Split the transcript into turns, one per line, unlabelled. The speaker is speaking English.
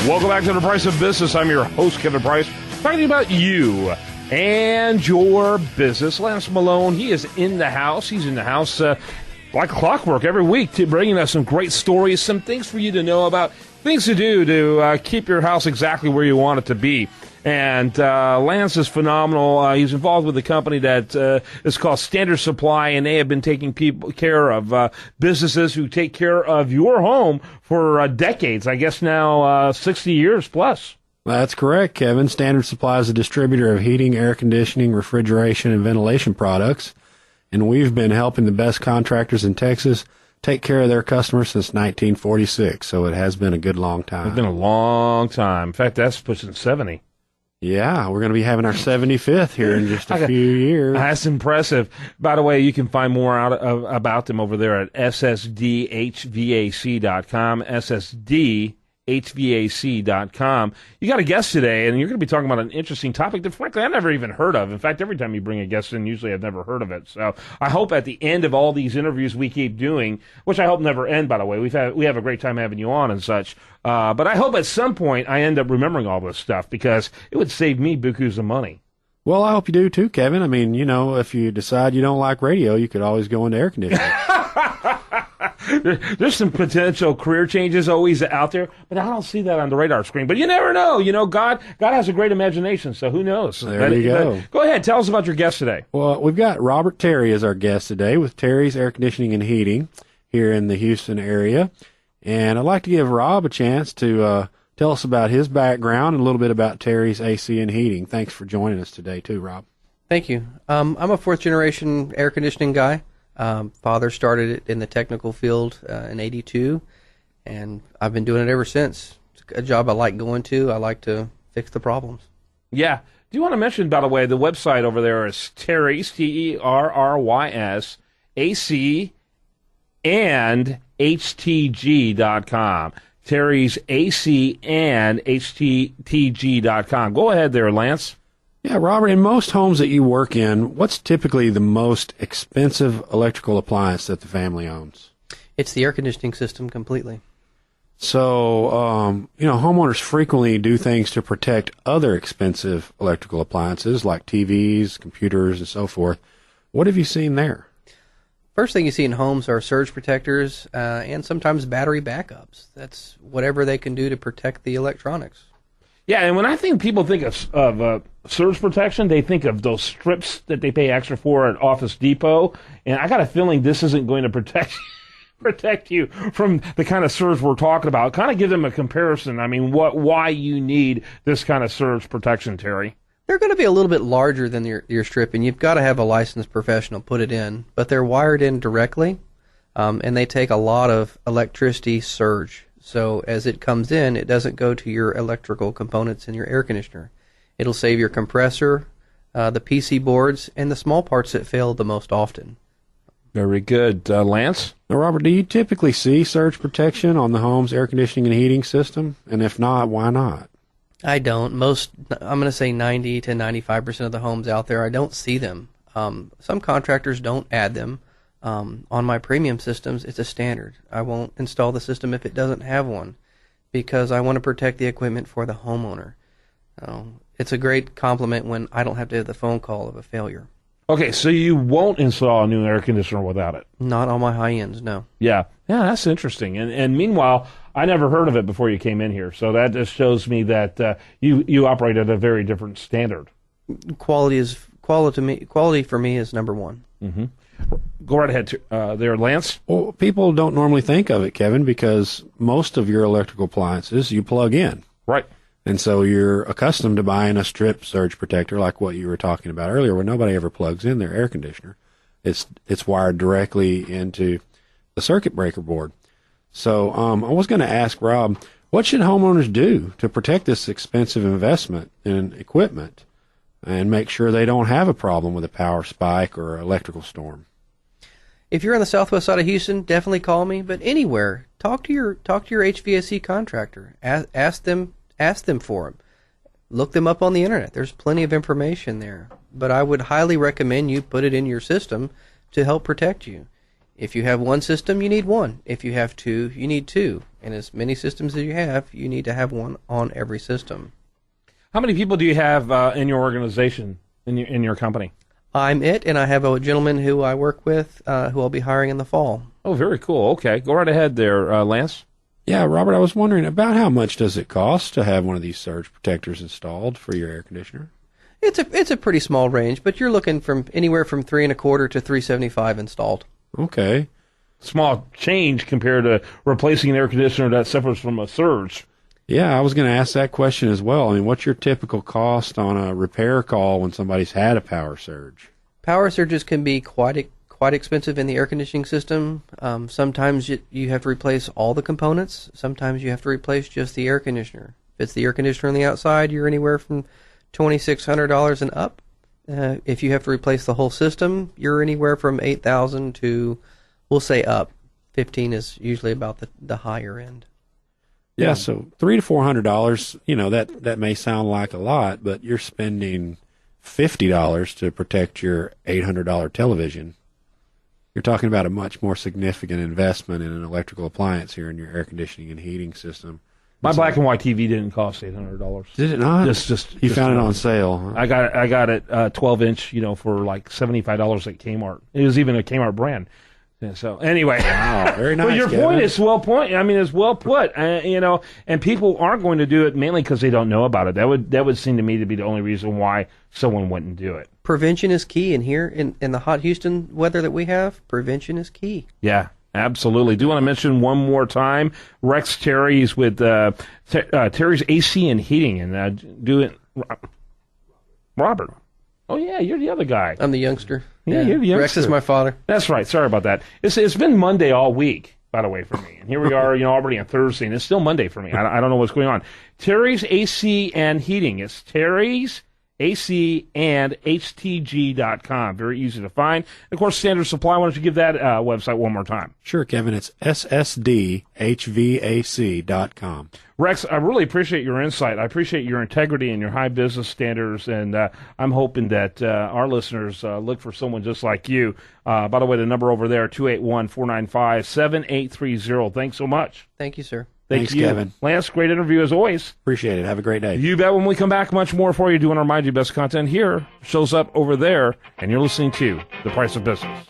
Welcome back to The Price of Business. I'm your host, Kevin Price, talking about you and your business. Lance Malone, he is in the house. He's in the house like clockwork every week, to bringing us some great stories, some things for you to know about, things to do to keep your house exactly where you want it to be. And Lance is phenomenal. He's involved with a company that is called Standard Supply, and they have been taking care of businesses who take care of your home for decades. I guess now 60 years plus.
That's correct, Kevin. Standard Supply is a distributor of heating, air conditioning, refrigeration, and ventilation products. And we've been helping the best contractors in Texas take care of their customers since 1946. So it has been a good long time.
It's been a long time. In fact, that's pushing 70.
Yeah, we're going to be having our 75th here in just a few years.
That's impressive. By the way, you can find more out about them over there at ssdhvac.com, ssdhvac.com. You got a guest today, and you're going to be talking about an interesting topic that, frankly, I've never even heard of. In fact, every time you bring a guest in, usually I've never heard of it. So I hope at the end of all these interviews we keep doing, which I hope never end, by the way. We have a great time having you on and such. But I hope at some point I end up remembering all this stuff, because it would save me bukus of money.
Well, I hope you do too, Kevin. I mean, you know, if you decide you don't like radio, you could always go into air conditioning.
There's some potential career changes always out there, but I don't see that on the radar screen. But you never know. You know, God has a great imagination, so who knows?
There you go.
Go ahead. Tell us about your guest today.
Well, we've got Robert Terry as our guest today with Terry's Air Conditioning and Heating here in the Houston area. And I'd like to give Rob a chance to tell us about his background and a little bit about Terry's AC and Heating. Thanks for joining us today, too, Rob.
Thank you. I'm a fourth-generation air conditioning guy. Father started it in the technical field in '82, and I've been doing it ever since. It's a job I like going to. I like to fix the problems.
Yeah. Do you want to mention, by the way, the website over there is Terry's, Terrys, AC and HTG.com. Terry's AC and HTG.com. Go ahead there, Lance.
Yeah, Robert, in most homes that you work in, what's typically the most expensive electrical appliance that the family owns?
It's the air conditioning system completely.
So, homeowners frequently do things to protect other expensive electrical appliances like TVs, computers, and so forth. What have you seen there?
First thing you see in homes are surge protectors and sometimes battery backups. That's whatever they can do to protect the electronics.
Yeah, and when I think people think of surge protection, they think of those strips that they pay extra for at Office Depot, and I got a feeling this isn't going to protect you from the kind of surge we're talking about. Kind of give them a comparison. I mean, why you need this kind of surge protection, Terry?
They're going to be a little bit larger than your strip, and you've got to have a licensed professional put it in, but they're wired in directly, and they take a lot of electricity surge. So as it comes in, it doesn't go to your electrical components in your air conditioner. It'll save your compressor, the PC boards, and the small parts that fail the most often.
Very good. Lance?
Now, Robert, do you typically see surge protection on the home's air conditioning and heating system? And if not, why not?
I don't. I'm going to say 90 to 95% of the homes out there, I don't see them. Some contractors don't add them. On my premium systems, it's a standard. I won't install the system if it doesn't have one, because I want to protect the equipment for the homeowner. It's a great compliment when I don't have to have the phone call of a failure.
Okay, so you won't install a new air conditioner without it?
Not on my high ends, no.
Yeah, that's interesting. And meanwhile, I never heard of it before you came in here, so that just shows me that you operate at a very different standard. Quality
for me is number one.
Mm-hmm. Go right ahead there, Lance.
Well, people don't normally think of it, Kevin, because most of your electrical appliances you plug in.
Right.
And so you're accustomed to buying a strip surge protector like what you were talking about earlier, where nobody ever plugs in their air conditioner. It's wired directly into the circuit breaker board. So I was going to ask Rob, what should homeowners do to protect this expensive investment in equipment and make sure they don't have a problem with a power spike or electrical storm?
If you're on the southwest side of Houston, definitely call me. But anywhere, talk to your HVAC contractor. Ask them for them. Look them up on the internet. There's plenty of information there. But I would highly recommend you put it in your system to help protect you. If you have one system, you need one. If you have two, you need two. And as many systems as you have, you need to have one on every system.
How many people do you have in your organization, in your company?
I'm it, and I have a gentleman who I work with who I'll be hiring in the fall.
Oh, very cool. Okay, go right ahead there, Lance.
Yeah, Robert, I was wondering about how much does it cost to have one of these surge protectors installed for your air conditioner?
It's a pretty small range, but you're looking from anywhere from $3.25 to $3.75 installed.
Okay.
Small change compared to replacing an air conditioner that suffers from a surge.
Yeah, I was going to ask that question as well. I mean, what's your typical cost on a repair call when somebody's had a power surge?
Power surges can be quite expensive in the air conditioning system. Sometimes you have to replace all the components. Sometimes you have to replace just the air conditioner. If it's the air conditioner on the outside, you're anywhere from $2,600 and up. If you have to replace the whole system, you're anywhere from $8,000 to, we'll say up. 15 is usually about the higher end.
Yeah, so $300 to $400, you know, that may sound like a lot, but you're spending $50 to protect your $800 television. You're talking about a much more significant investment in an electrical appliance here in your air conditioning and heating system.
My black and white TV didn't cost $800.
Did it not?
You
found it on sale. Huh?
I got it 12-inch, for like $75 at Kmart. It was even a Kmart brand. Yeah, so anyway,
wow, very nice.
Well, your
Kevin.
point is well it's well put. And people aren't going to do it mainly because they don't know about it. That would seem to me to be the only reason why someone wouldn't do it.
Prevention is key, and here in the hot Houston weather that we have, prevention is key.
Yeah, absolutely. Do want to mention one more time, Rex Terry's with Terry's AC and Heating, and do it. Robert. Oh yeah, you're the other guy.
I'm the youngster.
Yeah, you're the youngster.
Rex is my father.
That's right. Sorry about that. It's been Monday all week, by the way, for me. And here we are, already on Thursday, and it's still Monday for me. I don't know what's going on. Terry's AC and Heating. It's Terry's AC and HTG.com. Very easy to find. And of course, Standard Supply. Why don't you give that website one more time?
Sure, Kevin. It's SSDHVAC.com.
Rex, I really appreciate your insight. I appreciate your integrity and your high business standards, and I'm hoping that our listeners look for someone just like you. By the way, the number over there, 281-495-7830. Thanks so much.
Thank you, sir.
Thanks, Kevin.
Lance, great interview as always.
Appreciate it. Have a great day.
You bet. When we come back, much more for you. Doing our Mind You Best content here shows up over there, and you're listening to The Price of Business.